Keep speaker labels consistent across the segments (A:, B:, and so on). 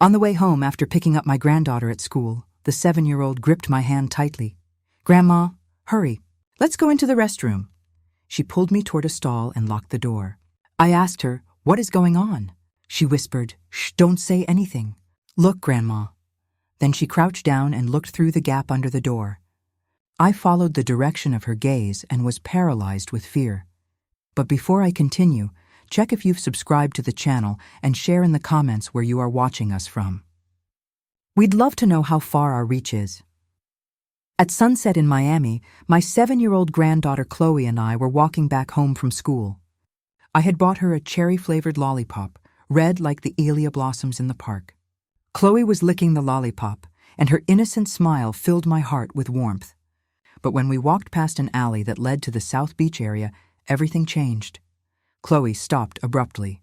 A: On the way home after picking up my granddaughter at school, the 7-year-old gripped my hand tightly. "Grandma, hurry. Let's go into the restroom." She pulled me toward a stall and locked the door. I asked her, "What is going on?" She whispered, "Shh, don't say anything." "Look, Grandma." Then she crouched down and looked through the gap under the door. I followed the direction of her gaze and was paralyzed with fear. But before I continue, check if you've subscribed to the channel and share in the comments where you are watching us from. We'd love to know how far our reach is. At sunset in Miami, my 7-year-old granddaughter Chloe and I were walking back home from school. I had bought her a cherry-flavored lollipop, red like the Elia blossoms in the park. Chloe was licking the lollipop, and her innocent smile filled my heart with warmth. But when we walked past an alley that led to the South Beach area, everything changed. Chloe stopped abruptly.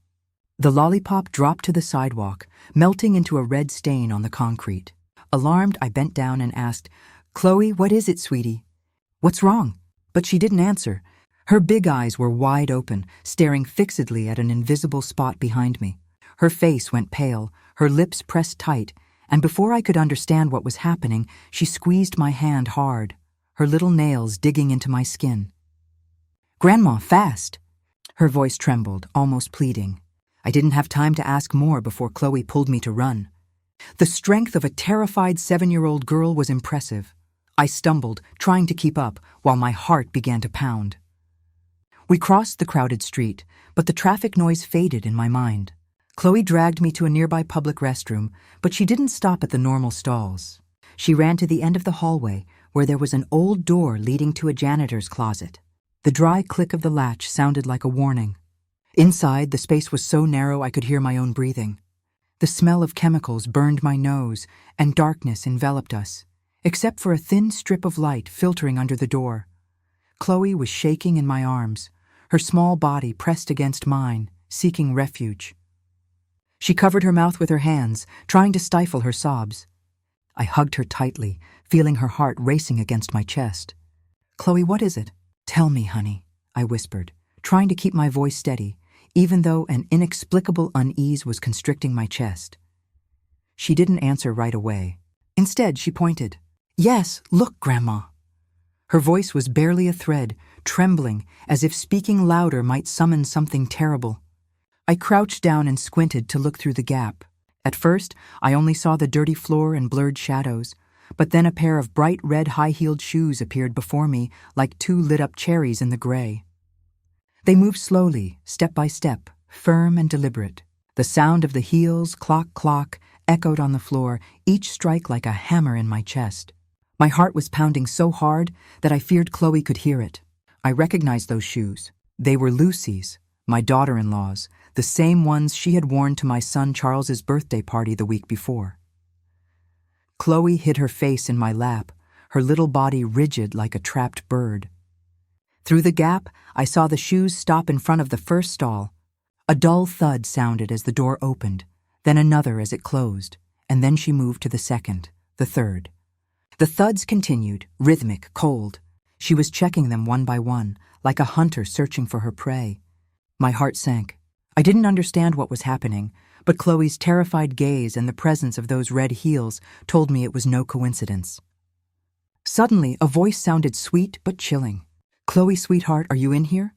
A: The lollipop dropped to the sidewalk, melting into a red stain on the concrete. Alarmed, I bent down and asked, "Chloe, what is it, sweetie?" "What's wrong?" But she didn't answer. Her big eyes were wide open, staring fixedly at an invisible spot behind me. Her face went pale, her lips pressed tight, and before I could understand what was happening, she squeezed my hand hard, her little nails digging into my skin. "Grandma, fast!" Her voice trembled, almost pleading. I didn't have time to ask more before Chloe pulled me to run. The strength of a terrified 7-year-old girl was impressive. I stumbled, trying to keep up, while my heart began to pound. We crossed the crowded street, but the traffic noise faded in my mind. Chloe dragged me to a nearby public restroom, but she didn't stop at the normal stalls. She ran to the end of the hallway, where there was an old door leading to a janitor's closet. The dry click of the latch sounded like a warning. Inside, the space was so narrow I could hear my own breathing. The smell of chemicals burned my nose, and darkness enveloped us, except for a thin strip of light filtering under the door. Chloe was shaking in my arms, her small body pressed against mine, seeking refuge. She covered her mouth with her hands, trying to stifle her sobs. I hugged her tightly, feeling her heart racing against my chest. "Chloe, what is it?" "Tell me, honey," I whispered, trying to keep my voice steady, even though an inexplicable unease was constricting my chest. She didn't answer right away. Instead, she pointed. "Yes, look, Grandma." Her voice was barely a thread, trembling, as if speaking louder might summon something terrible. I crouched down and squinted to look through the gap. At first, I only saw the dirty floor and blurred shadows, but then a pair of bright red high-heeled shoes appeared before me like 2 lit-up cherries in the gray. They moved slowly, step by step, firm and deliberate. The sound of the heels, clock, clock, echoed on the floor, each strike like a hammer in my chest. My heart was pounding so hard that I feared Chloe could hear it. I recognized those shoes. They were Lucy's, my daughter-in-law's, the same ones she had worn to my son Charles's birthday party the week before. Chloe hid her face in my lap, her little body rigid like a trapped bird. Through the gap, I saw the shoes stop in front of the first stall. A dull thud sounded as the door opened, then another as it closed, and then she moved to the second, the third. The thuds continued, rhythmic, cold. She was checking them one by one, like a hunter searching for her prey. My heart sank. I didn't understand what was happening, but Chloe's terrified gaze and the presence of those red heels told me it was no coincidence. Suddenly, a voice sounded sweet but chilling. "Chloe, sweetheart, are you in here?"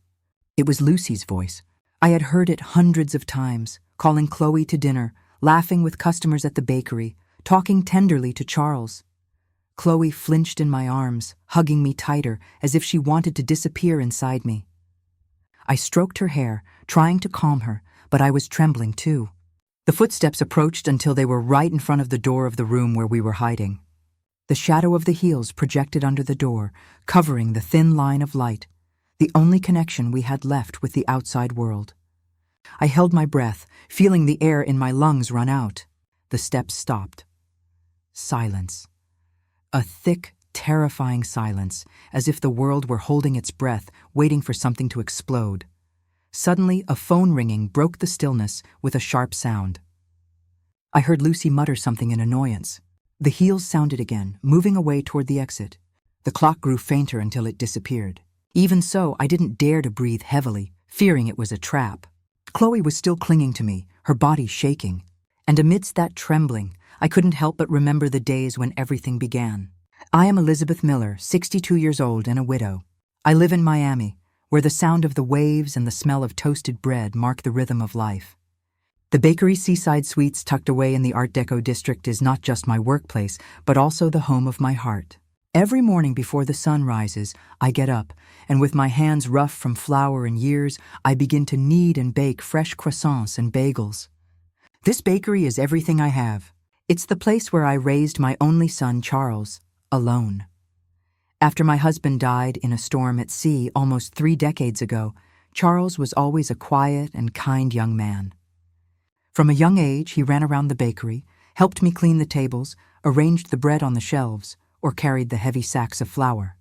A: It was Lucy's voice. I had heard it hundreds of times, calling Chloe to dinner, laughing with customers at the bakery, talking tenderly to Charles. Chloe flinched in my arms, hugging me tighter, as if she wanted to disappear inside me. I stroked her hair, trying to calm her, but I was trembling too. The footsteps approached until they were right in front of the door of the room where we were hiding. The shadow of the heels projected under the door, covering the thin line of light, the only connection we had left with the outside world. I held my breath, feeling the air in my lungs run out. The steps stopped. Silence. A thick, terrifying silence, as if the world were holding its breath, waiting for something to explode. Suddenly, a phone ringing broke the stillness with a sharp sound. I heard Lucy mutter something in annoyance. The heels sounded again, moving away toward the exit. The clock grew fainter until it disappeared. Even so, I didn't dare to breathe heavily, fearing it was a trap. Chloe was still clinging to me, her body shaking. And amidst that trembling, I couldn't help but remember the days when everything began. I am Elizabeth Miller, 62 years old and a widow. I live in Miami, where the sound of the waves and the smell of toasted bread mark the rhythm of life. The bakery Seaside Suites tucked away in the Art Deco district is not just my workplace, but also the home of my heart. Every morning before the sun rises, I get up, and with my hands rough from flour and years, I begin to knead and bake fresh croissants and bagels. This bakery is everything I have. It's the place where I raised my only son, Charles, alone. After my husband died in a storm at sea almost 3 decades ago, Charles was always a quiet and kind young man. From a young age, he ran around the bakery, helped me clean the tables, arranged the bread on the shelves, or carried the heavy sacks of flour.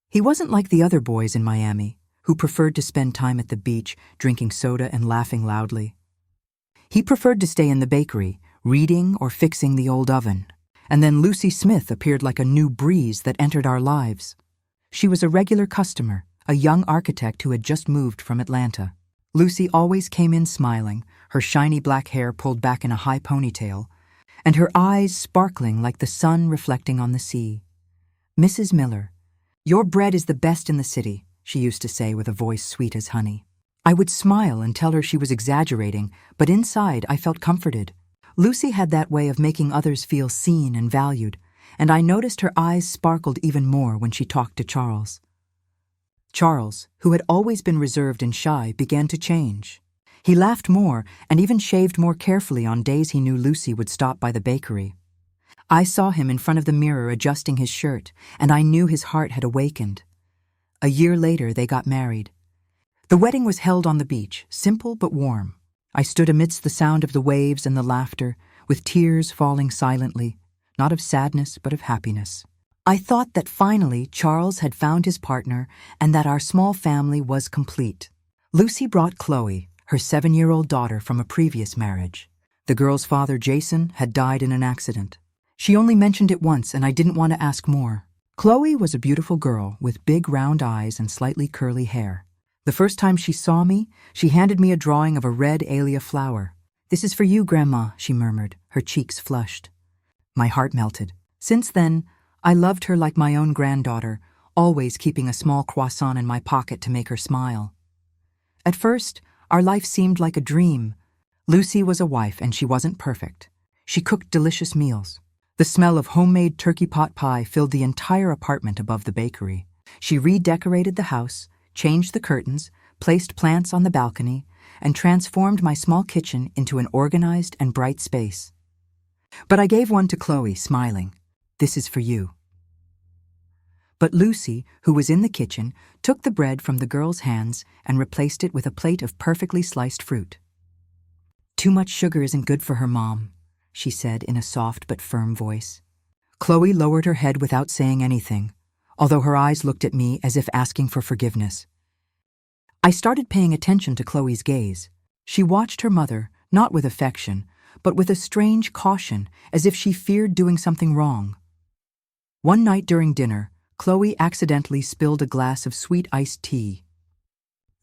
A: He wasn't like the other boys in Miami, who preferred to spend time at the beach, drinking soda and laughing loudly. He preferred to stay in the bakery, reading or fixing the old oven. And then Lucy Smith appeared like a new breeze that entered our lives. She was a regular customer, a young architect who had just moved from Atlanta. Lucy always came in smiling, her shiny black hair pulled back in a high ponytail, and her eyes sparkling like the sun reflecting on the sea. "Mrs. Miller, your bread is the best in the city," she used to say with a voice sweet as honey. I would smile and tell her she was exaggerating, but inside I felt comforted. Lucy had that way of making others feel seen and valued, and I noticed her eyes sparkled even more when she talked to Charles. Charles, who had always been reserved and shy, began to change. He laughed more and even shaved more carefully on days he knew Lucy would stop by the bakery. I saw him in front of the mirror adjusting his shirt, and I knew his heart had awakened. A year later, they got married. The wedding was held on the beach, simple but warm. I stood amidst the sound of the waves and the laughter, with tears falling silently, not of sadness but of happiness. I thought that finally Charles had found his partner and that our small family was complete. Lucy brought Chloe, her 7-year-old daughter, from a previous marriage. The girl's father, Jason, had died in an accident. She only mentioned it once, and I didn't want to ask more. Chloe was a beautiful girl with big round eyes and slightly curly hair. The first time she saw me, she handed me a drawing of a red Alia flower. "This is for you, Grandma," she murmured, her cheeks flushed. My heart melted. Since then, I loved her like my own granddaughter, always keeping a small croissant in my pocket to make her smile. At first, our life seemed like a dream. Lucy was a wife, and she wasn't perfect. She cooked delicious meals. The smell of homemade turkey pot pie filled the entire apartment above the bakery. She redecorated the house, changed the curtains, placed plants on the balcony, and transformed my small kitchen into an organized and bright space. But I gave one to Chloe, smiling. "This is for you." But Lucy, who was in the kitchen, took the bread from the girl's hands and replaced it with a plate of perfectly sliced fruit. "Too much sugar isn't good for her, Mom," she said in a soft but firm voice. Chloe lowered her head without saying anything, although her eyes looked at me as if asking for forgiveness. I started paying attention to Chloe's gaze. She watched her mother, not with affection, but with a strange caution, as if she feared doing something wrong. One night during dinner, Chloe accidentally spilled a glass of sweet iced tea.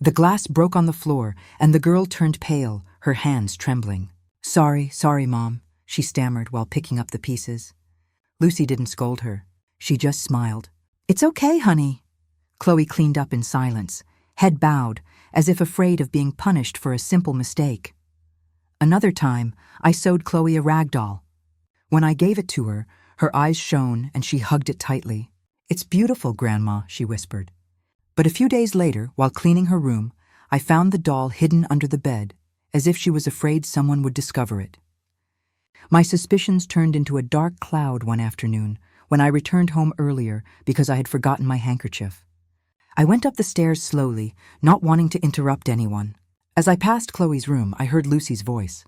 A: The glass broke on the floor, and the girl turned pale, her hands trembling. Sorry, Mom," she stammered while picking up the pieces. Lucy didn't scold her. She just smiled. "It's okay, honey." Chloe cleaned up in silence, head bowed, as if afraid of being punished for a simple mistake. Another time, I sewed Chloe a rag doll. When I gave it to her, her eyes shone and she hugged it tightly. "It's beautiful, Grandma," she whispered. But a few days later, while cleaning her room, I found the doll hidden under the bed, as if she was afraid someone would discover it. My suspicions turned into a dark cloud one afternoon when I returned home earlier because I had forgotten my handkerchief. I went up the stairs slowly, not wanting to interrupt anyone. As I passed Chloe's room, I heard Lucy's voice.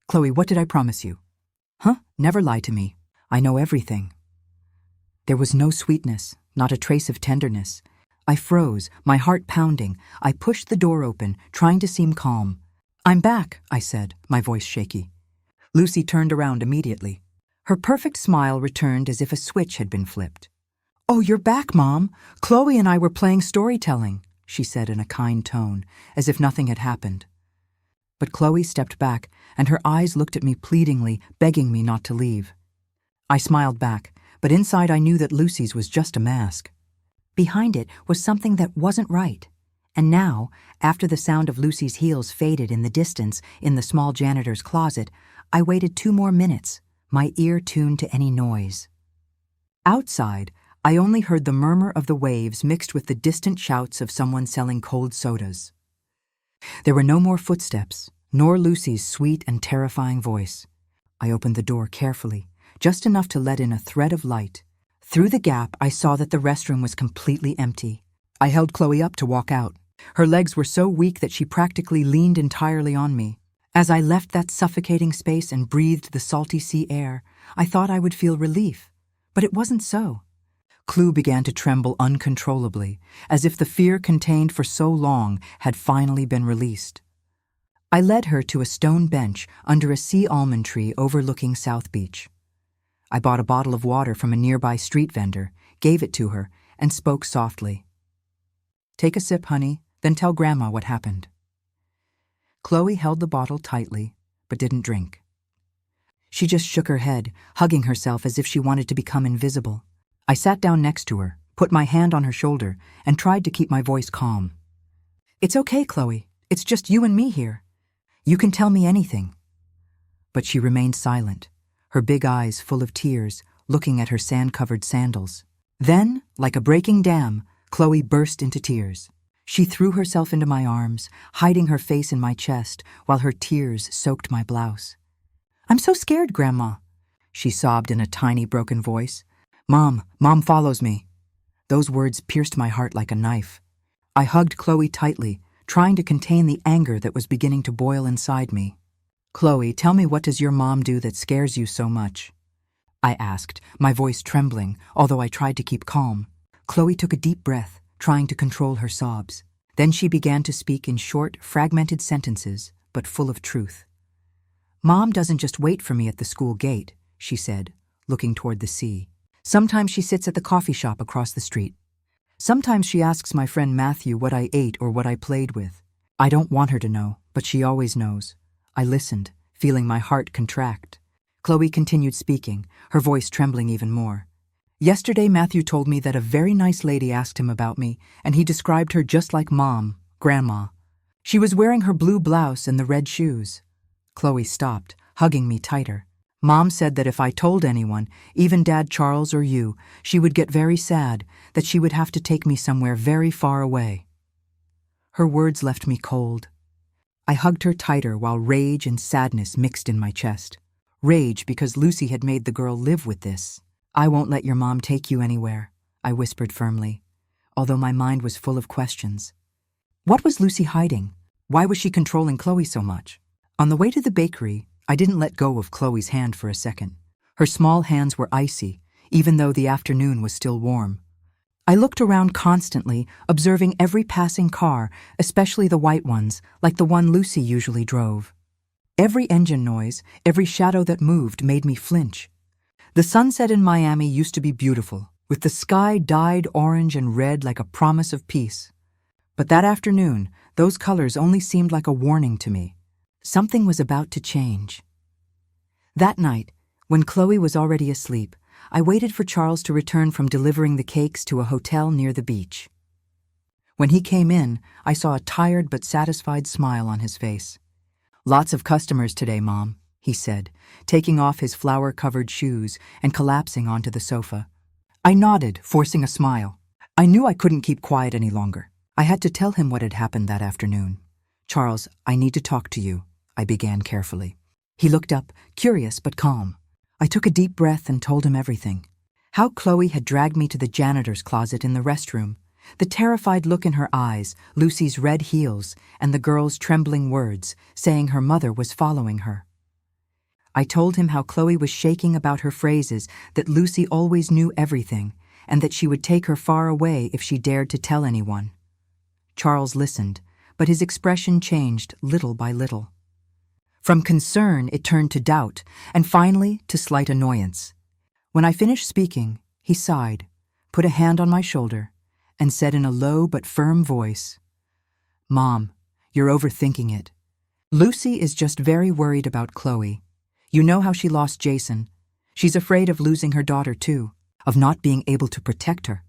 A: "Chloe, what did I promise you?" "Huh? Never lie to me. I know everything." There was no sweetness, not a trace of tenderness. I froze, my heart pounding. I pushed the door open, trying to seem calm. "I'm back," I said, my voice shaky. Lucy turned around immediately. Her perfect smile returned as if a switch had been flipped. "Oh, you're back, Mom. Chloe and I were playing storytelling," she said in a kind tone, as if nothing had happened. But Chloe stepped back, and her eyes looked at me pleadingly, begging me not to leave. I smiled back, but inside I knew that Lucy's was just a mask. Behind it was something that wasn't right. And now, after the sound of Lucy's heels faded in the distance in the small janitor's closet, I waited 2 more minutes, my ear tuned to any noise. Outside, I only heard the murmur of the waves mixed with the distant shouts of someone selling cold sodas. There were no more footsteps, nor Lucy's sweet and terrifying voice. I opened the door carefully, just enough to let in a thread of light. Through the gap, I saw that the restroom was completely empty. I held Chloe up to walk out. Her legs were so weak that she practically leaned entirely on me. As I left that suffocating space and breathed the salty sea air, I thought I would feel relief. But it wasn't so. Chloe began to tremble uncontrollably, as if the fear contained for so long had finally been released. I led her to a stone bench under a sea almond tree overlooking South Beach. I bought a bottle of water from a nearby street vendor, gave it to her, and spoke softly. "Take a sip, honey, then tell Grandma what happened." Chloe held the bottle tightly, but didn't drink. She just shook her head, hugging herself as if she wanted to become invisible. I sat down next to her, put my hand on her shoulder, and tried to keep my voice calm. "It's okay, Chloe. It's just you and me here. You can tell me anything." But she remained silent, her big eyes full of tears, looking at her sand-covered sandals. Then, like a breaking dam, Chloe burst into tears. She threw herself into my arms, hiding her face in my chest while her tears soaked my blouse. "I'm so scared, Grandma," she sobbed in a tiny, broken voice. Mom follows me." Those words pierced my heart like a knife. I hugged Chloe tightly, trying to contain the anger that was beginning to boil inside me. "Chloe, tell me, what does your mom do that scares you so much?" I asked, my voice trembling, although I tried to keep calm. Chloe took a deep breath, trying to control her sobs. Then she began to speak in short, fragmented sentences, but full of truth. "Mom doesn't just wait for me at the school gate," she said, looking toward the sea. "Sometimes she sits at the coffee shop across the street. Sometimes she asks my friend Matthew what I ate or what I played with. I don't want her to know, but she always knows." I listened, feeling my heart contract. Chloe continued speaking, her voice trembling even more. "Yesterday, Matthew told me that a very nice lady asked him about me, and he described her just like Mom, Grandma. She was wearing her blue blouse and the red shoes." Chloe stopped, hugging me tighter. "Mom said that if I told anyone, even Dad Charles or you, she would get very sad, that she would have to take me somewhere very far away." Her words left me cold. I hugged her tighter while rage and sadness mixed in my chest. Rage because Lucy had made the girl live with this. "I won't let your mom take you anywhere," I whispered firmly, although my mind was full of questions. What was Lucy hiding? Why was she controlling Chloe so much? On the way to the bakery, I didn't let go of Chloe's hand for a second. Her small hands were icy, even though the afternoon was still warm. I looked around constantly, observing every passing car, especially the white ones, like the one Lucy usually drove. Every engine noise, every shadow that moved made me flinch. The sunset in Miami used to be beautiful, with the sky dyed orange and red like a promise of peace. But that afternoon, those colors only seemed like a warning to me. Something was about to change. That night, when Chloe was already asleep, I waited for Charles to return from delivering the cakes to a hotel near the beach. When he came in, I saw a tired but satisfied smile on his face. "Lots of customers today, Mom," he said, taking off his flower-covered shoes and collapsing onto the sofa. I nodded, forcing a smile. I knew I couldn't keep quiet any longer. I had to tell him what had happened that afternoon. "Charles, I need to talk to you," I began carefully. He looked up, curious but calm. I took a deep breath and told him everything. How Chloe had dragged me to the janitor's closet in the restroom, the terrified look in her eyes, Lucy's red heels, and the girl's trembling words, saying her mother was following her. I told him how Chloe was shaking about her phrases, that Lucy always knew everything, and that she would take her far away if she dared to tell anyone. Charles listened, but his expression changed little by little. From concern, it turned to doubt, and finally to slight annoyance. When I finished speaking, he sighed, put a hand on my shoulder, and said in a low but firm voice, "Mom, you're overthinking it. Lucy is just very worried about Chloe. You know how she lost Jason. She's afraid of losing her daughter too, of not being able to protect her.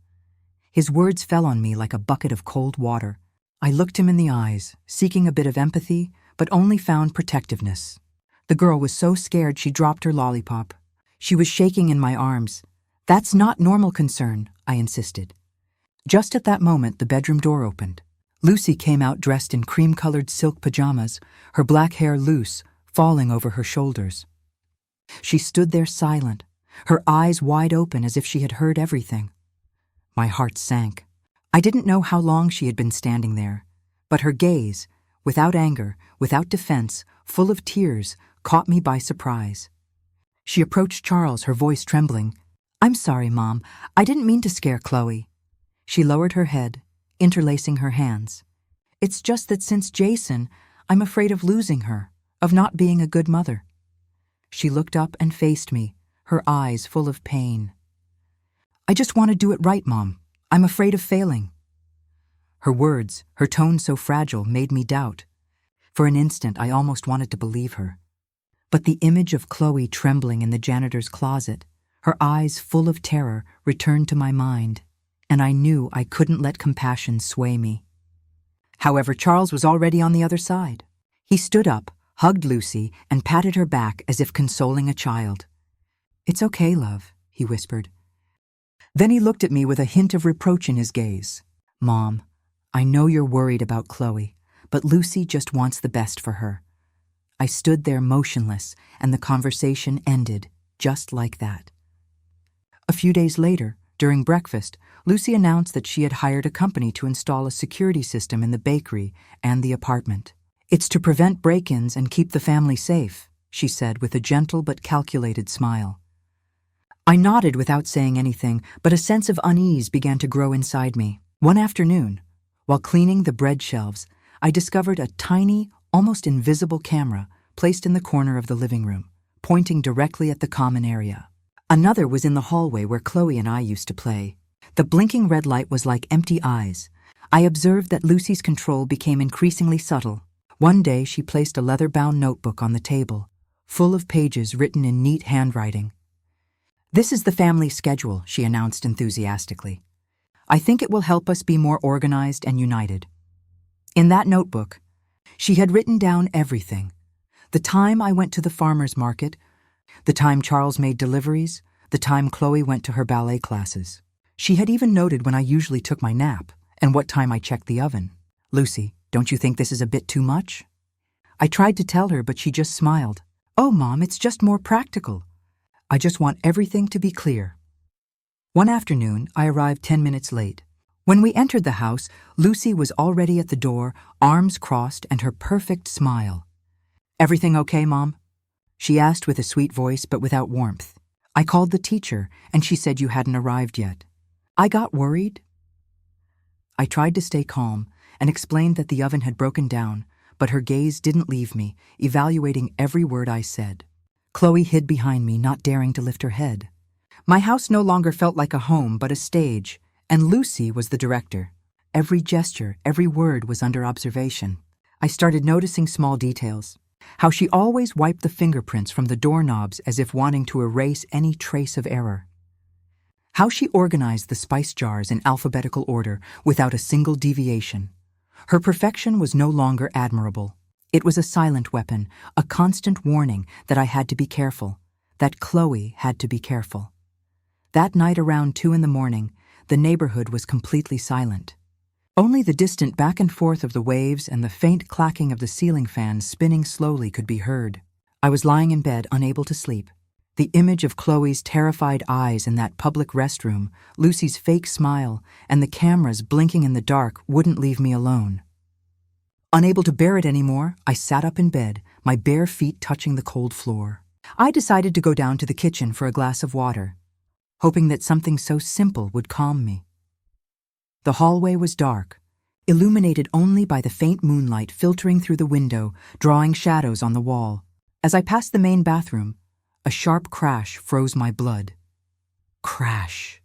A: His words fell on me like a bucket of cold water. I looked him in the eyes, seeking a bit of empathy, but only found protectiveness. The girl was so scared she dropped her lollipop. She was shaking in my arms. That's not normal concern, I insisted. Just at that moment, the bedroom door opened. Lucy came out dressed in cream-colored silk pajamas, her black hair loose, falling over her shoulders. She stood there silent, her eyes wide open as if she had heard everything. My heart sank. I didn't know how long she had been standing there, but her gaze, without anger, without defense, full of tears, caught me by surprise. She approached Charles, her voice trembling. "I'm sorry, Mom. I didn't mean to scare Chloe." She lowered her head, interlacing her hands. "It's just that since Jason, I'm afraid of losing her, of not being a good mother." She looked up and faced me, her eyes full of pain. "I just want to do it right, Mom. I'm afraid of failing." Her words, her tone so fragile, made me doubt. For an instant, I almost wanted to believe her. But the image of Chloe trembling in the janitor's closet, her eyes full of terror, returned to my mind, and I knew I couldn't let compassion sway me. However, Charles was already on the other side. He stood up, hugged Lucy, and patted her back as if consoling a child. "It's okay, love," he whispered. Then he looked at me with a hint of reproach in his gaze. "Mom, I know you're worried about Chloe, but Lucy just wants the best for her." I stood there motionless, and the conversation ended just like that. A few days later, during breakfast, Lucy announced that she had hired a company to install a security system in the bakery and the apartment. "It's to prevent break-ins and keep the family safe," she said with a gentle but calculated smile. I nodded without saying anything, but a sense of unease began to grow inside me. One afternoon, while cleaning the bread shelves, I discovered a tiny, almost invisible camera placed in the corner of the living room, pointing directly at the common area. Another was in the hallway where Chloe and I used to play. The blinking red light was like empty eyes. I observed that Lucy's control became increasingly subtle. One day she placed a leather-bound notebook on the table, full of pages written in neat handwriting. "This is the family schedule," she announced enthusiastically. "I think it will help us be more organized and united." In that notebook, she had written down everything. The time I went to the farmer's market, the time Charles made deliveries, the time Chloe went to her ballet classes. She had even noted when I usually took my nap and what time I checked the oven. "Lucy, don't you think this is a bit too much?" I tried to tell her, but she just smiled. "Oh, Mom, it's just more practical. I just want everything to be clear." One afternoon, I arrived 10 minutes late. When we entered the house, Lucy was already at the door, arms crossed and her perfect smile. "Everything okay, Mom?" she asked with a sweet voice but without warmth. I called the teacher, and she said you hadn't arrived yet. I got worried. I tried to stay calm and explained that the oven had broken down, but her gaze didn't leave me, evaluating every word I said. Chloe hid behind me, not daring to lift her head. My house no longer felt like a home but a stage, and Lucy was the director. Every gesture, every word was under observation. I started noticing small details. How she always wiped the fingerprints from the doorknobs as if wanting to erase any trace of error. How she organized the spice jars in alphabetical order without a single deviation. Her perfection was no longer admirable. It was a silent weapon, a constant warning that I had to be careful, that Chloe had to be careful. That night around 2 a.m, the neighborhood was completely silent. Only the distant back and forth of the waves and the faint clacking of the ceiling fans spinning slowly could be heard. I was lying in bed, unable to sleep. The image of Chloe's terrified eyes in that public restroom, Lucy's fake smile, and the cameras blinking in the dark wouldn't leave me alone. Unable to bear it anymore, I sat up in bed, my bare feet touching the cold floor. I decided to go down to the kitchen for a glass of water, hoping that something so simple would calm me. The hallway was dark, illuminated only by the faint moonlight filtering through the window, drawing shadows on the wall. As I passed the main bathroom, a sharp crash froze my blood. Crash.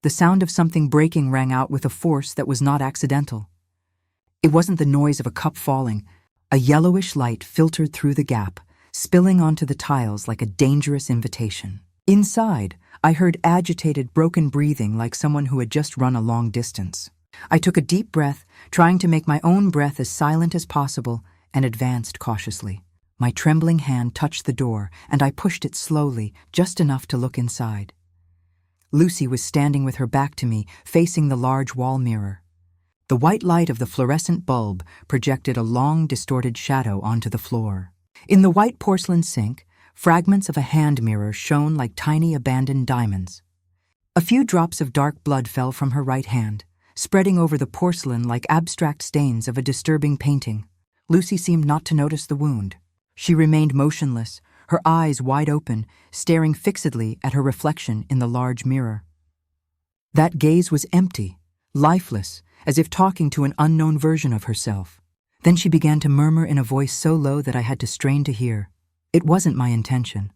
A: The sound of something breaking rang out with a force that was not accidental. It wasn't the noise of a cup falling, A yellowish light filtered through the gap, spilling onto the tiles like a dangerous invitation. Inside, I heard agitated, broken breathing like someone who had just run a long distance. I took a deep breath, trying to make my own breath as silent as possible, and advanced cautiously. My trembling hand touched the door, and I pushed it slowly, just enough to look inside. Lucy was standing with her back to me, facing the large wall mirror. The white light of the fluorescent bulb projected a long, distorted shadow onto the floor. In the white porcelain sink, fragments of a hand mirror shone like tiny abandoned diamonds. A few drops of dark blood fell from her right hand, spreading over the porcelain like abstract stains of a disturbing painting. Lucy seemed not to notice the wound. She remained motionless, her eyes wide open, staring fixedly at her reflection in the large mirror. That gaze was empty, lifeless, as if talking to an unknown version of herself. Then she began to murmur in a voice so low that I had to strain to hear. "It wasn't my intention.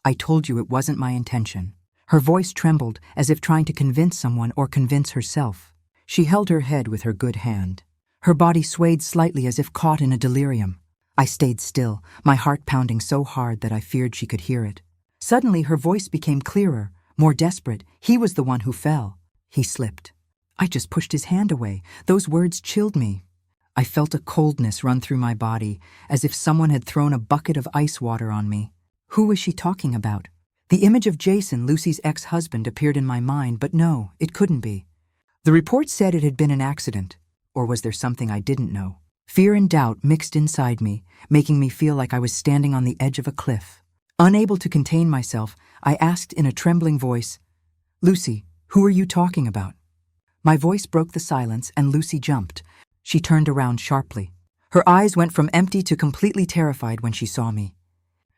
A: I told you it wasn't my intention." Her voice trembled, as if trying to convince someone or convince herself. She held her head with her good hand. Her body swayed slightly as if caught in a delirium. I stayed still, my heart pounding so hard that I feared she could hear it. Suddenly her voice became clearer, more desperate. He was the one who fell. He slipped. I just pushed his hand away. Those words chilled me. I felt a coldness run through my body, as if someone had thrown a bucket of ice water on me. Who was she talking about? The image of Jason, Lucy's ex-husband, appeared in my mind, but no, it couldn't be. The report said it had been an accident. Or was there something I didn't know? Fear and doubt mixed inside me, making me feel like I was standing on the edge of a cliff. Unable to contain myself, I asked in a trembling voice, "Lucy, who are you talking about?" My voice broke the silence, and Lucy jumped. She turned around sharply. Her eyes went from empty to completely terrified when she saw me.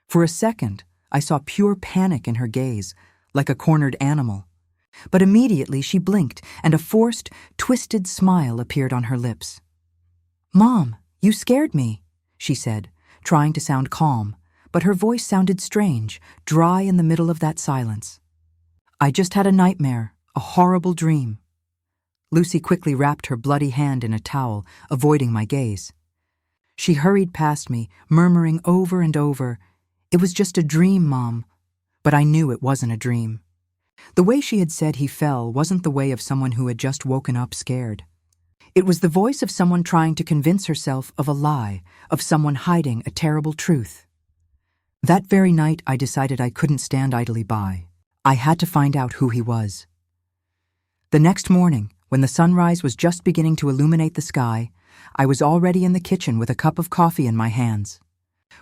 A: For a second, I saw pure panic in her gaze, like a cornered animal. But immediately she blinked, and a forced, twisted smile appeared on her lips. "Mom, you scared me," she said, trying to sound calm, but her voice sounded strange, dry in the middle of that silence. "I just had a nightmare, a horrible dream." Lucy quickly wrapped her bloody hand in a towel, avoiding my gaze. She hurried past me, murmuring over and over, "It was just a dream, Mom." But I knew it wasn't a dream. The way she had said he fell wasn't the way of someone who had just woken up scared. It was the voice of someone trying to convince herself of a lie, of someone hiding a terrible truth. That very night, I decided I couldn't stand idly by. I had to find out who he was. The next morning, when the sunrise was just beginning to illuminate the sky, I was already in the kitchen with a cup of coffee in my hands.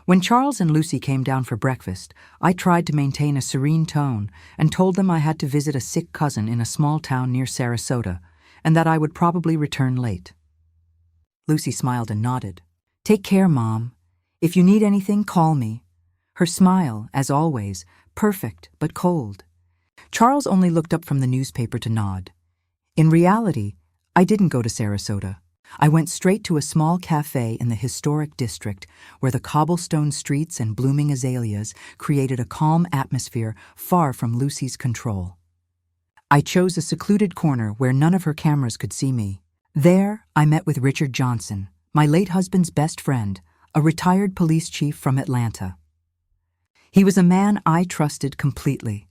A: When Charles and Lucy came down for breakfast, I tried to maintain a serene tone and told them I had to visit a sick cousin in a small town near Sarasota, and that I would probably return late. Lucy smiled and nodded. "Take care, Mom. If you need anything, call me." Her smile, as always, perfect but cold. Charles only looked up from the newspaper to nod. In reality, I didn't go to Sarasota. I went straight to a small cafe in the historic district where the cobblestone streets and blooming azaleas created a calm atmosphere far from Lucy's control. I chose a secluded corner where none of her cameras could see me. There, I met with Richard Johnson, my late husband's best friend, a retired police chief from Atlanta. He was a man I trusted completely.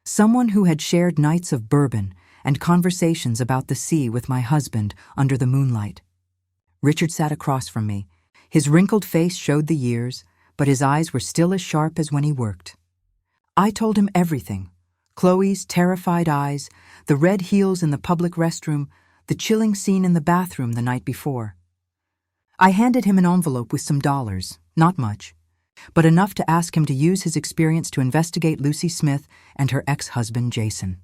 A: Someone who had shared nights of bourbon and conversations about the sea with my husband under the moonlight. Richard sat across from me. His wrinkled face showed the years, but his eyes were still as sharp as when he worked. I told him everything. Chloe's terrified eyes, the red heels in the public restroom, the chilling scene in the bathroom the night before. I handed him an envelope with some dollars, not much, but enough to ask him to use his experience to investigate Lucy Smith and her ex-husband Jason.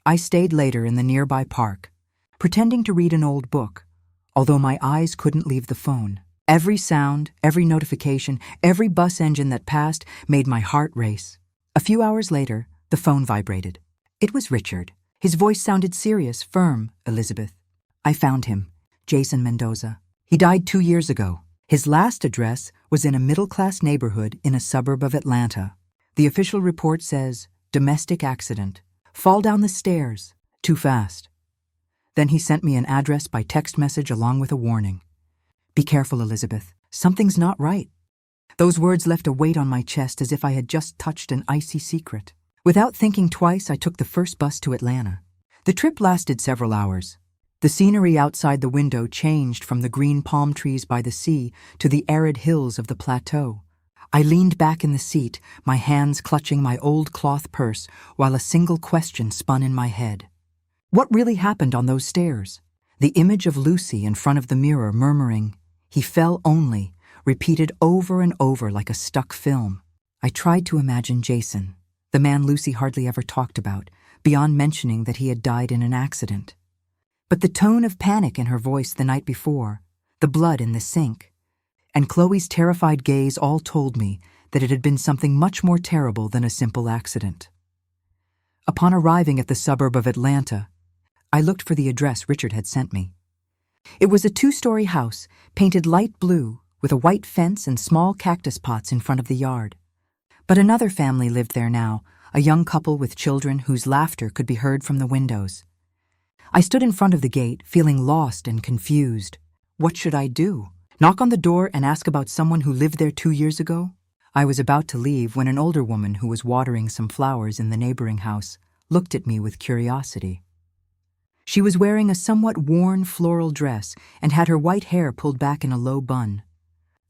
A: I stayed later in the nearby park, pretending to read an old book, although my eyes couldn't leave the phone. Every sound, every notification, every bus engine that passed made my heart race. A few hours later, the phone vibrated. It was Richard. His voice sounded serious, firm. "Elizabeth, I found him, Jason Mendoza. He died 2 years ago. His last address was in a middle-class neighborhood in a suburb of Atlanta. The official report says, domestic accident. Fall down the stairs. Too fast." Then he sent me an address by text message along with a warning. Be careful, Elizabeth. Something's not right. Those words left a weight on my chest as if I had just touched an icy secret. Without thinking twice, I took the first bus to Atlanta. The trip lasted several hours. The scenery outside the window changed from the green palm trees by the sea to the arid hills of the plateau. I leaned back in the seat, my hands clutching my old cloth purse, while a single question spun in my head. What really happened on those stairs? The image of Lucy in front of the mirror murmuring, "He fell only," repeated over and over like a stuck film. I tried to imagine Jason, the man Lucy hardly ever talked about, beyond mentioning that he had died in an accident. But the tone of panic in her voice the night before, the blood in the sink, and Chloe's terrified gaze all told me that it had been something much more terrible than a simple accident. Upon arriving at the suburb of Atlanta, I looked for the address Richard had sent me. It was a 2-story house, painted light blue, with a white fence and small cactus pots in front of the yard. But another family lived there now, a young couple with children whose laughter could be heard from the windows. I stood in front of the gate, feeling lost and confused. What should I do? Knock on the door and ask about someone who lived there 2 years ago? I was about to leave when an older woman who was watering some flowers in the neighboring house looked at me with curiosity. She was wearing a somewhat worn floral dress and had her white hair pulled back in a low bun.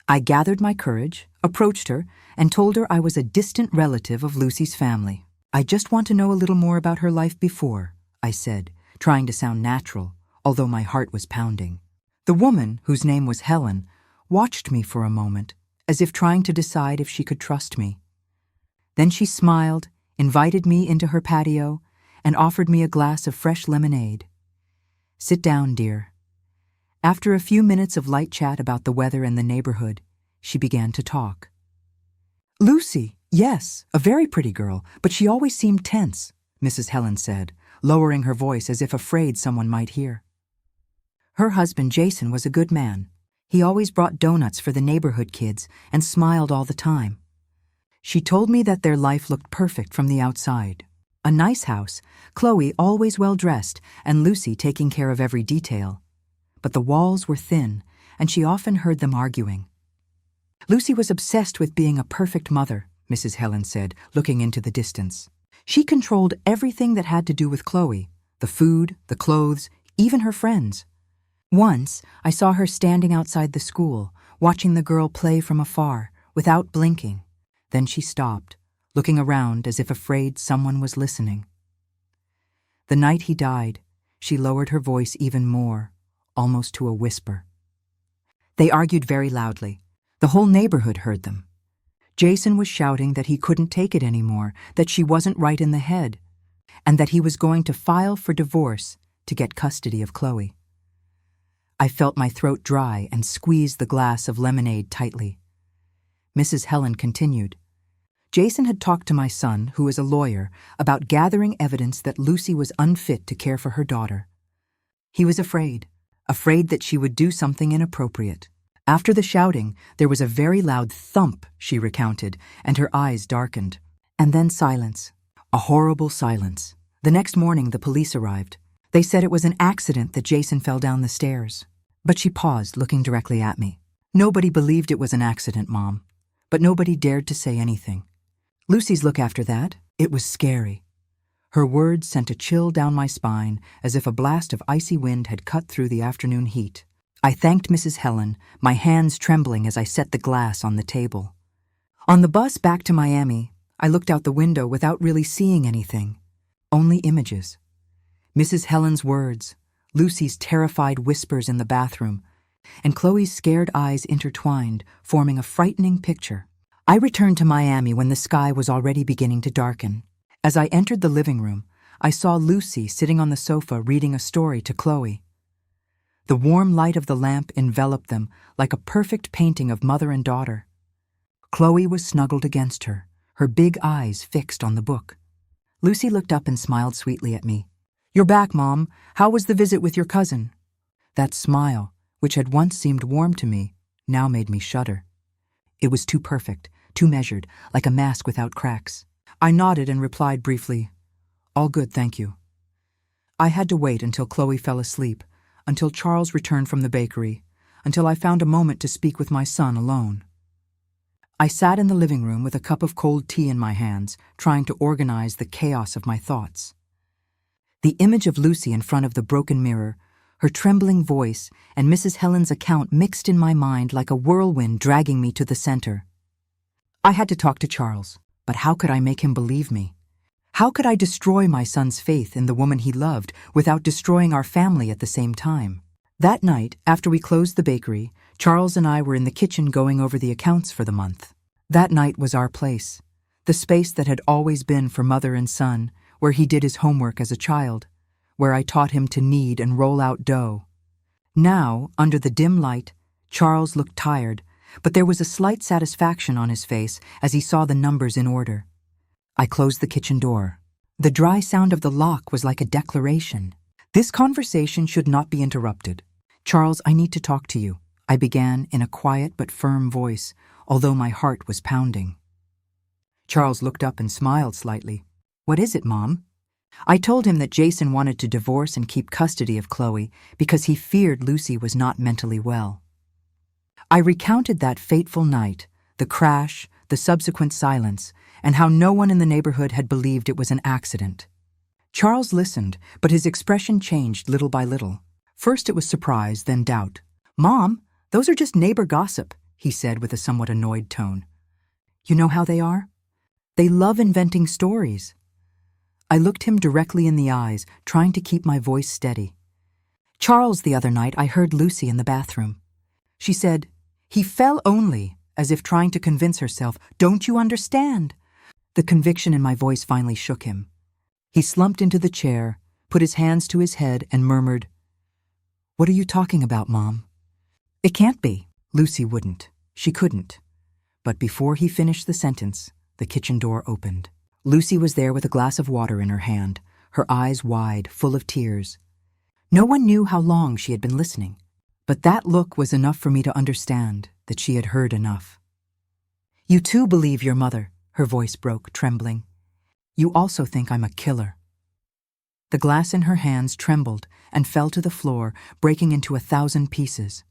A: I gathered my courage, approached her, and told her I was a distant relative of Lucy's family. "I just want to know a little more about her life before," I said, trying to sound natural, although my heart was pounding. The woman, whose name was Helen, watched me for a moment, as if trying to decide if she could trust me. Then she smiled, invited me into her patio, and offered me a glass of fresh lemonade. "Sit down, dear." After a few minutes of light chat about the weather and the neighborhood, she began to talk. "Lucy, yes, a very pretty girl, but she always seemed tense," Mrs. Helen said, lowering her voice as if afraid someone might hear. "Her husband, Jason, was a good man. He always brought donuts for the neighborhood kids and smiled all the time." She told me that their life looked perfect from the outside. A nice house, Chloe always well-dressed, and Lucy taking care of every detail. But the walls were thin, and she often heard them arguing. "Lucy was obsessed with being a perfect mother," Mrs. Helen said, looking into the distance. "She controlled everything that had to do with Chloe, the food, the clothes, even her friends. Once, I saw her standing outside the school, watching the girl play from afar, without blinking. Then she stopped, looking around as if afraid someone was listening. The night he died, she lowered her voice even more, almost to a whisper. They argued very loudly. The whole neighborhood heard them. Jason was shouting that he couldn't take it anymore, that she wasn't right in the head, and that he was going to file for divorce to get custody of Chloe. I felt my throat dry and squeezed the glass of lemonade tightly. Mrs. Helen continued. Jason had talked to my son, who is a lawyer, about gathering evidence that Lucy was unfit to care for her daughter. He was afraid that she would do something inappropriate. After the shouting, there was a very loud thump, she recounted, and her eyes darkened. And then silence. A horrible silence. The next morning, the police arrived. They said it was an accident that Jason fell down the stairs. But she paused, looking directly at me. Nobody believed it was an accident, Mom. But nobody dared to say anything. Lucy's look after that, it was scary. Her words sent a chill down my spine, as if a blast of icy wind had cut through the afternoon heat. I thanked Mrs. Helen, my hands trembling as I set the glass on the table. On the bus back to Miami, I looked out the window without really seeing anything. Only images. Mrs. Helen's words, Lucy's terrified whispers in the bathroom, and Chloe's scared eyes intertwined, forming a frightening picture. I returned to Miami when the sky was already beginning to darken. As I entered the living room, I saw Lucy sitting on the sofa reading a story to Chloe. The warm light of the lamp enveloped them like a perfect painting of mother and daughter. Chloe was snuggled against her, her big eyes fixed on the book. Lucy looked up and smiled sweetly at me. "You're back, Mom. How was the visit with your cousin?" That smile, which had once seemed warm to me, now made me shudder. It was too perfect, too measured, like a mask without cracks. I nodded and replied briefly, "All good, thank you." I had to wait until Chloe fell asleep, until Charles returned from the bakery, until I found a moment to speak with my son alone. I sat in the living room with a cup of cold tea in my hands, trying to organize the chaos of my thoughts. The image of Lucy in front of the broken mirror, her trembling voice, and Mrs. Helen's account mixed in my mind like a whirlwind dragging me to the center. I had to talk to Charles, but how could I make him believe me? How could I destroy my son's faith in the woman he loved without destroying our family at the same time? That night, after we closed the bakery, Charles and I were in the kitchen going over the accounts for the month. That night was our place, the space that had always been for mother and son, where he did his homework as a child, where I taught him to knead and roll out dough. Now, under the dim light, Charles looked tired, but there was a slight satisfaction on his face as he saw the numbers in order. I closed the kitchen door. The dry sound of the lock was like a declaration. This conversation should not be interrupted. Charles, I need to talk to you, I began in a quiet but firm voice, although my heart was pounding. Charles looked up and smiled slightly. What is it, Mom? I told him that Jason wanted to divorce and keep custody of Chloe because he feared Lucy was not mentally well. I recounted that fateful night, the crash, the subsequent silence, and how no one in the neighborhood had believed it was an accident. Charles listened, but his expression changed little by little. First it was surprise, then doubt. Mom, those are just neighbor gossip, he said with a somewhat annoyed tone. You know how they are? They love inventing stories. I looked him directly in the eyes, trying to keep my voice steady. Charles, the other night I heard Lucy in the bathroom. She said, "He fell only," as if trying to convince herself, "Don't you understand?" The conviction in my voice finally shook him. He slumped into the chair, put his hands to his head, and murmured, "What are you talking about, Mom?" It can't be. Lucy wouldn't. She couldn't. But before he finished the sentence, the kitchen door opened. Lucy was there with a glass of water in her hand, her eyes wide, full of tears. No one knew how long she had been listening, but that look was enough for me to understand that she had heard enough. You too believe your mother, her voice broke, trembling. You also think I'm a killer. The glass in her hands trembled and fell to the floor, breaking into 1,000 pieces.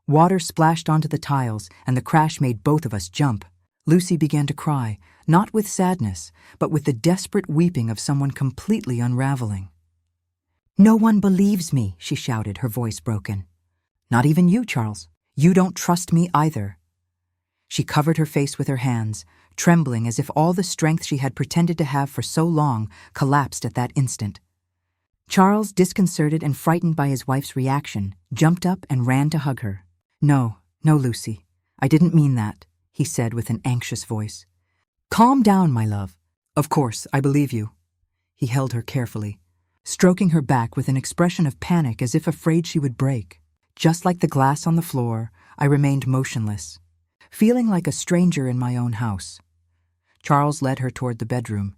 A: Water splashed onto the tiles, and the crash made both of us jump. Lucy began to cry, not with sadness, but with the desperate weeping of someone completely unraveling. "No one believes me," she shouted, her voice broken. "Not even you, Charles. You don't trust me either." She covered her face with her hands, trembling as if all the strength she had pretended to have for so long collapsed at that instant. Charles, disconcerted and frightened by his wife's reaction, jumped up and ran to hug her. No, Lucy. I didn't mean that," he said with an anxious voice. "Calm down, my love. Of course, I believe you." He held her carefully, stroking her back with an expression of panic as if afraid she would break. Just like the glass on the floor, I remained motionless, feeling like a stranger in my own house. Charles led her toward the bedroom.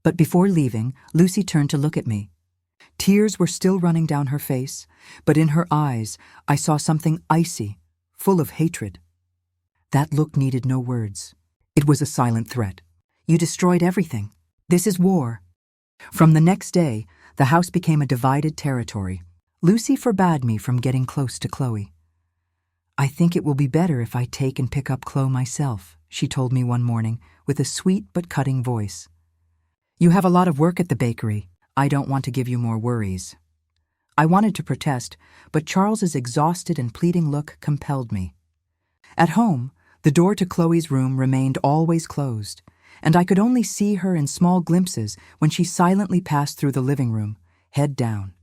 A: But before leaving, Lucy turned to look at me. Tears were still running down her face, but in her eyes I saw something icy, full of hatred. That look needed no words. It was a silent threat. You destroyed everything. This is war. From the next day, the house became a divided territory. Lucy forbade me from getting close to Chloe. "I think it will be better if I take and pick up Chloe myself," she told me one morning with a sweet but cutting voice. "You have a lot of work at the bakery. I don't want to give you more worries." I wanted to protest, but Charles's exhausted and pleading look compelled me. At home, the door to Chloe's room remained always closed, and I could only see her in small glimpses when she silently passed through the living room, head down.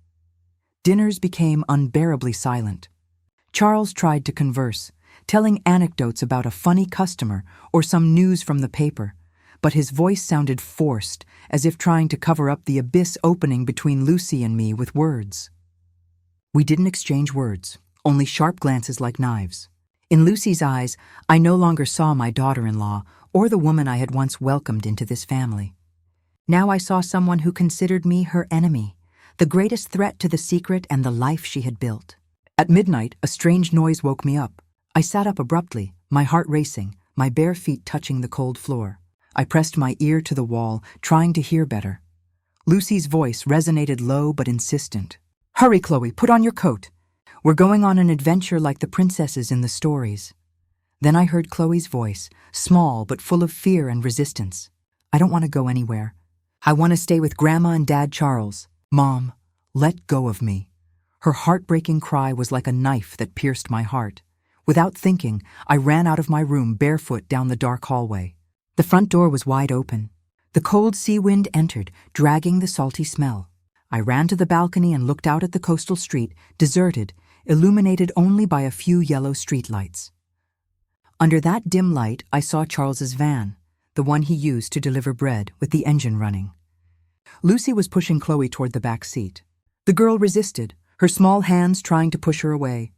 A: Dinners became unbearably silent. Charles tried to converse, telling anecdotes about a funny customer or some news from the paper, but his voice sounded forced, as if trying to cover up the abyss opening between Lucy and me with words. We didn't exchange words, only sharp glances like knives. In Lucy's eyes, I no longer saw my daughter-in-law or the woman I had once welcomed into this family. Now I saw someone who considered me her enemy, the greatest threat to the secret and the life she had built. At midnight, a strange noise woke me up. I sat up abruptly, my heart racing, my bare feet touching the cold floor. I pressed my ear to the wall, trying to hear better. Lucy's voice resonated low but insistent. "Hurry, Chloe, put on your coat." We're going on an adventure like the princesses in the stories. Then I heard Chloe's voice, small but full of fear and resistance. I don't want to go anywhere. I want to stay with Grandma and Dad Charles. Mom, let go of me. Her heartbreaking cry was like a knife that pierced my heart. Without thinking, I ran out of my room barefoot down the dark hallway. The front door was wide open. The cold sea wind entered, dragging the salty smell. I ran to the balcony and looked out at the coastal street, deserted, illuminated only by a few yellow streetlights. Under that dim light, I saw Charles's van, the one he used to deliver bread, with the engine running. Lucy was pushing Chloe toward the back seat. The girl resisted, her small hands trying to push her away.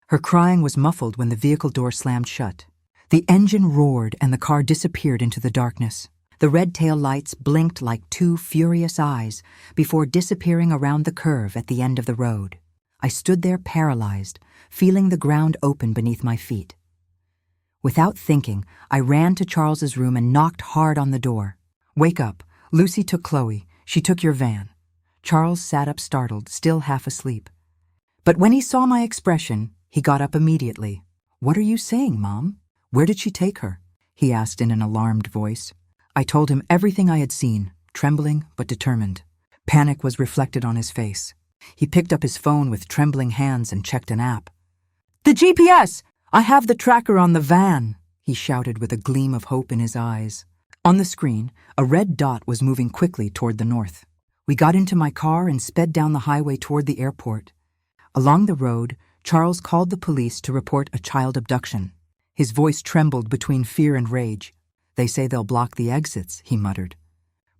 A: Her crying was muffled when the vehicle door slammed shut. The engine roared and the car disappeared into the darkness. The red tail lights blinked like two furious eyes before disappearing around the curve at the end of the road. I stood there paralyzed, feeling the ground open beneath my feet. Without thinking, I ran to Charles's room and knocked hard on the door. "Wake up. Lucy took Chloe. She took your van." Charles sat up startled, still half asleep. But when he saw my expression, he got up immediately. "What are you saying, Mom? Where did she take her?" he asked in an alarmed voice. I told him everything I had seen, trembling but determined. Panic was reflected on his face. He picked up his phone with trembling hands and checked an app. "The GPS! I have the tracker on the van!" he shouted with a gleam of hope in his eyes. On the screen, a red dot was moving quickly toward the north. We got into my car and sped down the highway toward the airport. Along the road, Charles called the police to report a child abduction. His voice trembled between fear and rage. "They say they'll block the exits," he muttered.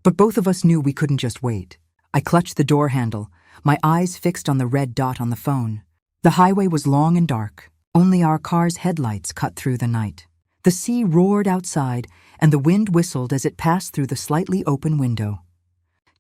A: But both of us knew we couldn't just wait. I clutched the door handle, my eyes fixed on the red dot on the phone. The highway was long and dark. Only our car's headlights cut through the night. The sea roared outside, and the wind whistled as it passed through the slightly open window.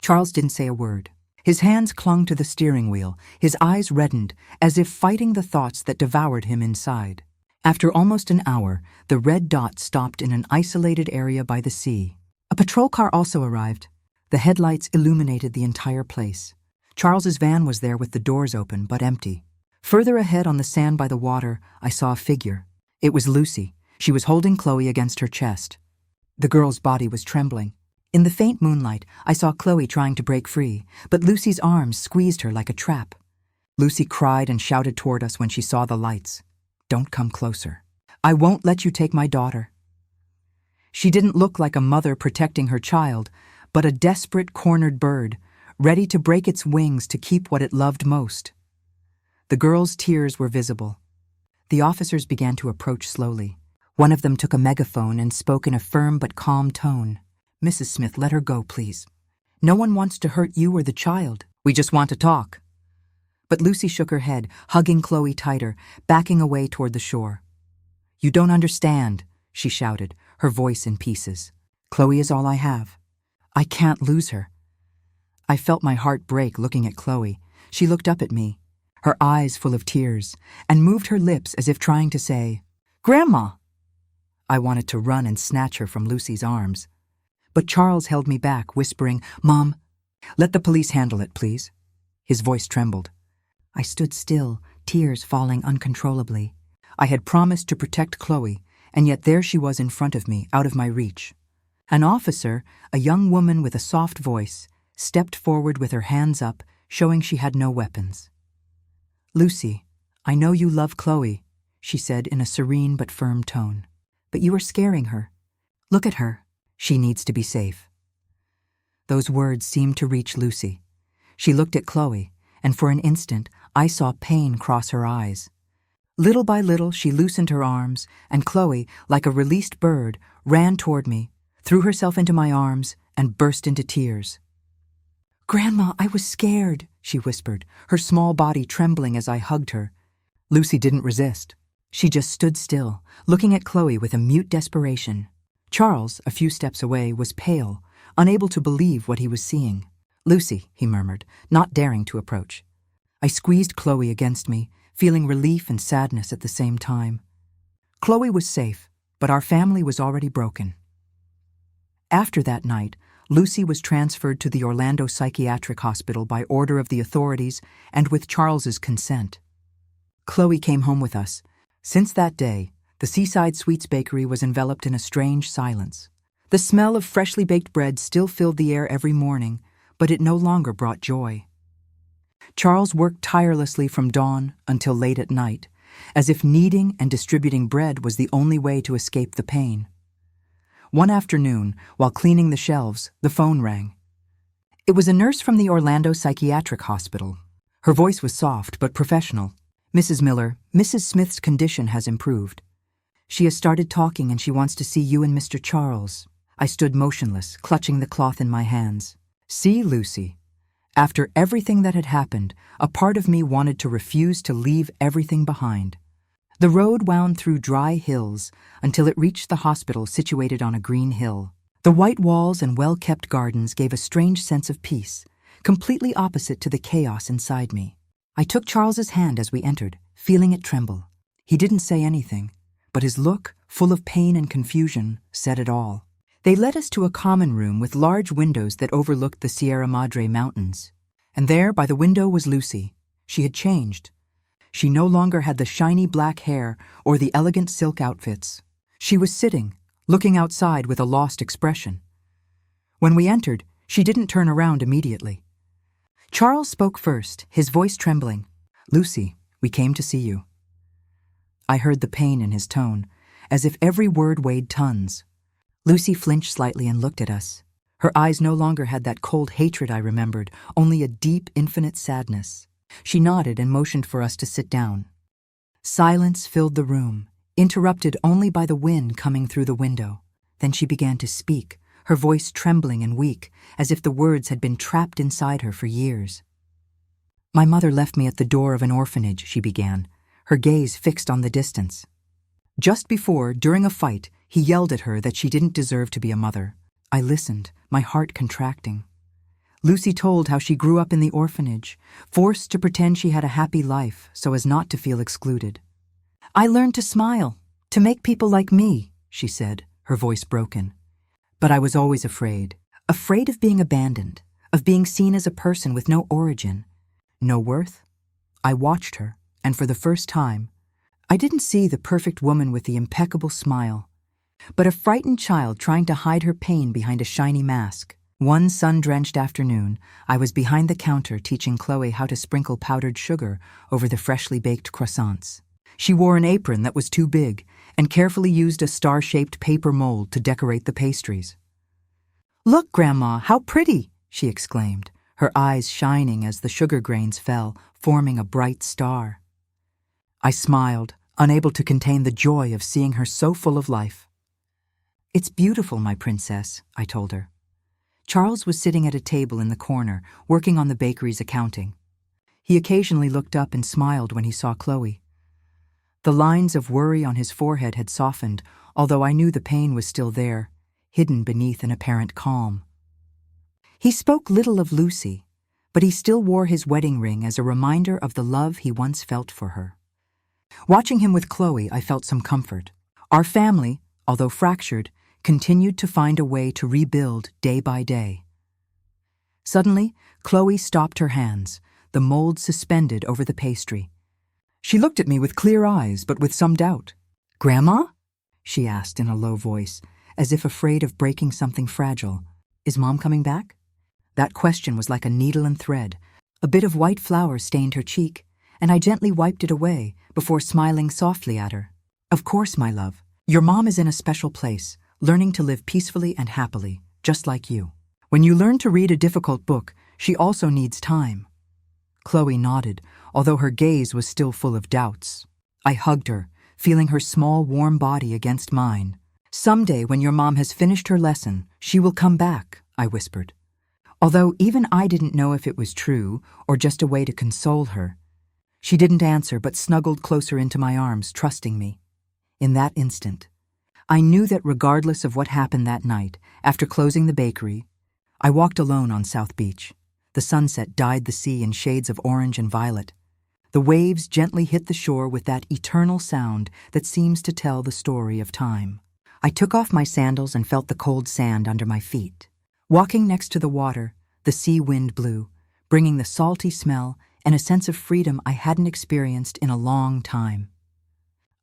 A: Charles didn't say a word. His hands clung to the steering wheel, his eyes reddened, as if fighting the thoughts that devoured him inside. After almost an hour, the red dot stopped in an isolated area by the sea. A patrol car also arrived. The headlights illuminated the entire place. Charles's van was there with the doors open, but empty. Further ahead on the sand by the water, I saw a figure. It was Lucy. She was holding Chloe against her chest. The girl's body was trembling. In the faint moonlight, I saw Chloe trying to break free, but Lucy's arms squeezed her like a trap. Lucy cried and shouted toward us when she saw the lights. "Don't come closer. I won't let you take my daughter." She didn't look like a mother protecting her child, but a desperate, cornered bird, ready to break its wings to keep what it loved most. The girl's tears were visible. The officers began to approach slowly. One of them took a megaphone and spoke in a firm but calm tone. "Mrs. Smith, let her go, please. No one wants to hurt you or the child. We just want to talk." But Lucy shook her head, hugging Chloe tighter, backing away toward the shore. "You don't understand," she shouted, her voice in pieces. "Chloe is all I have. I can't lose her." I felt my heart break looking at Chloe. She looked up at me, her eyes full of tears, and moved her lips as if trying to say, "Grandma!" I wanted to run and snatch her from Lucy's arms. But Charles held me back, whispering, "Mom, let the police handle it, please." His voice trembled. I stood still, tears falling uncontrollably. I had promised to protect Chloe, and yet there she was in front of me, out of my reach. An officer, a young woman with a soft voice, stepped forward with her hands up, showing she had no weapons. "Lucy, I know you love Chloe," she said in a serene but firm tone. "But you are scaring her. Look at her. She needs to be safe." Those words seemed to reach Lucy. She looked at Chloe, and for an instant I saw pain cross her eyes. Little by little she loosened her arms, and Chloe, like a released bird, ran toward me, threw herself into my arms, and burst into tears. "Grandma, I was scared," she whispered, her small body trembling as I hugged her. Lucy didn't resist. She just stood still, looking at Chloe with a mute desperation. Charles, a few steps away, was pale, unable to believe what he was seeing. "Lucy," he murmured, not daring to approach. I squeezed Chloe against me, feeling relief and sadness at the same time. Chloe was safe, but our family was already broken. After that night, Lucy was transferred to the Orlando Psychiatric Hospital by order of the authorities and with Charles's consent. Chloe came home with us. Since that day, the Seaside Sweets Bakery was enveloped in a strange silence. The smell of freshly baked bread still filled the air every morning, but it no longer brought joy. Charles worked tirelessly from dawn until late at night, as if kneading and distributing bread was the only way to escape the pain. One afternoon, while cleaning the shelves, the phone rang. It was a nurse from the Orlando Psychiatric Hospital. Her voice was soft but professional. "Mrs. Miller, Mrs. Smith's condition has improved. She has started talking and she wants to see you and Mr. Charles." I stood motionless, clutching the cloth in my hands. "See, Lucy." After everything that had happened, a part of me wanted to refuse to leave everything behind. The road wound through dry hills until it reached the hospital situated on a green hill. The white walls and well-kept gardens gave a strange sense of peace, completely opposite to the chaos inside me. I took Charles's hand as we entered, feeling it tremble. He didn't say anything, but his look, full of pain and confusion, said it all. They led us to a common room with large windows that overlooked the Sierra Madre Mountains. And there, by the window, was Lucy. She had changed. She no longer had the shiny black hair or the elegant silk outfits. She was sitting, looking outside with a lost expression. When we entered, she didn't turn around immediately. Charles spoke first, his voice trembling. "Lucy, we came to see you." I heard the pain in his tone, as if every word weighed tons. Lucy flinched slightly and looked at us. Her eyes no longer had that cold hatred I remembered, only a deep, infinite sadness. She nodded and motioned for us to sit down. Silence filled the room, interrupted only by the wind coming through the window. Then she began to speak, her voice trembling and weak, as if the words had been trapped inside her for years. "My mother left me at the door of an orphanage," she began, her gaze fixed on the distance. "Just before, during a fight, he yelled at her that she didn't deserve to be a mother. I listened, my heart contracting. Lucy told how she grew up in the orphanage, forced to pretend she had a happy life so as not to feel excluded. I learned to smile, to make people like me," she said, her voice broken. "But I was always afraid of being abandoned, of being seen as a person with no origin, no worth." I watched her, and for the first time, I didn't see the perfect woman with the impeccable smile, but a frightened child trying to hide her pain behind a shiny mask. One sun-drenched afternoon, I was behind the counter teaching Chloe how to sprinkle powdered sugar over the freshly baked croissants. She wore an apron that was too big and carefully used a star-shaped paper mold to decorate the pastries. "Look, Grandma, how pretty!" she exclaimed, her eyes shining as the sugar grains fell, forming a bright star. I smiled, unable to contain the joy of seeing her so full of life. "It's beautiful, my princess," I told her. Charles was sitting at a table in the corner, working on the bakery's accounting. He occasionally looked up and smiled when he saw Chloe. The lines of worry on his forehead had softened, although I knew the pain was still there, hidden beneath an apparent calm. He spoke little of Lucy, but he still wore his wedding ring as a reminder of the love he once felt for her. Watching him with Chloe, I felt some comfort. Our family, although fractured, continued to find a way to rebuild day by day. Suddenly, Chloe stopped her hands, the mold suspended over the pastry. She looked at me with clear eyes, but with some doubt. "Grandma?" she asked in a low voice, as if afraid of breaking something fragile. "Is Mom coming back?" That question was like a needle and thread. A bit of white flour stained her cheek, and I gently wiped it away before smiling softly at her. "Of course, my love. Your mom is in a special place, learning to live peacefully and happily, just like you. When you learn to read a difficult book, she also needs time." Chloe nodded, although her gaze was still full of doubts. I hugged her, feeling her small, warm body against mine. "Someday, when your mom has finished her lesson, she will come back," I whispered. Although even I didn't know if it was true or just a way to console her. She didn't answer but snuggled closer into my arms, trusting me. In that instant, I knew that regardless of what happened that night, after closing the bakery, I walked alone on South Beach. The sunset dyed the sea in shades of orange and violet. The waves gently hit the shore with that eternal sound that seems to tell the story of time. I took off my sandals and felt the cold sand under my feet. Walking next to the water, the sea wind blew, bringing the salty smell and a sense of freedom I hadn't experienced in a long time.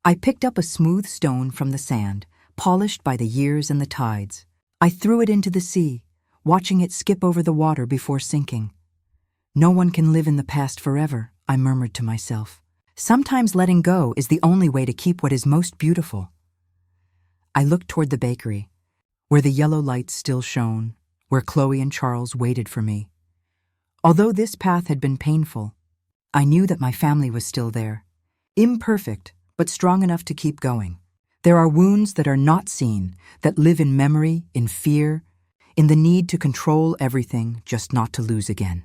A: I picked up a smooth stone from the sand, polished by the years and the tides. I threw it into the sea, watching it skip over the water before sinking. No one can live in the past forever, I murmured to myself. Sometimes letting go is the only way to keep what is most beautiful. I looked toward the bakery, where the yellow lights still shone, where Chloe and Charles waited for me. Although this path had been painful, I knew that my family was still there, imperfect, but strong enough to keep going. There are wounds that are not seen, that live in memory, in fear, in the need to control everything, just not to lose again.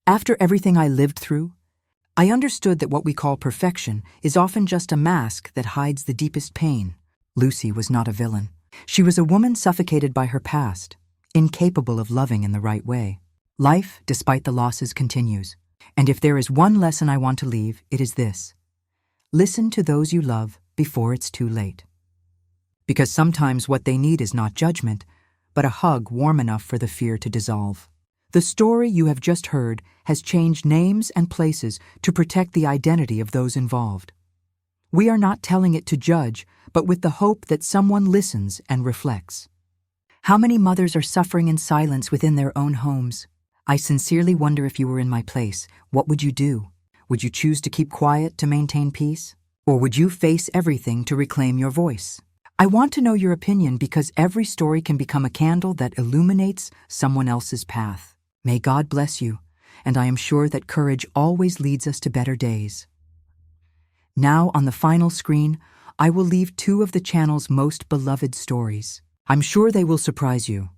A: After everything I lived through, I understood that what we call perfection is often just a mask that hides the deepest pain. Lucy was not a villain. She was a woman suffocated by her past, incapable of loving in the right way. Life, despite the losses, continues. And if there is one lesson I want to leave, it is this: listen to those you love before it's too late. Because sometimes what they need is not judgment, but a hug warm enough for the fear to dissolve. The story you have just heard has changed names and places to protect the identity of those involved. We are not telling it to judge, but with the hope that someone listens and reflects. How many mothers are suffering in silence within their own homes? I sincerely wonder, if you were in my place, what would you do? Would you choose to keep quiet to maintain peace? Or would you face everything to reclaim your voice? I want to know your opinion, because every story can become a candle that illuminates someone else's path. May God bless you, and I am sure that courage always leads us to better days. Now, on the final screen, I will leave two of the channel's most beloved stories. I'm sure they will surprise you.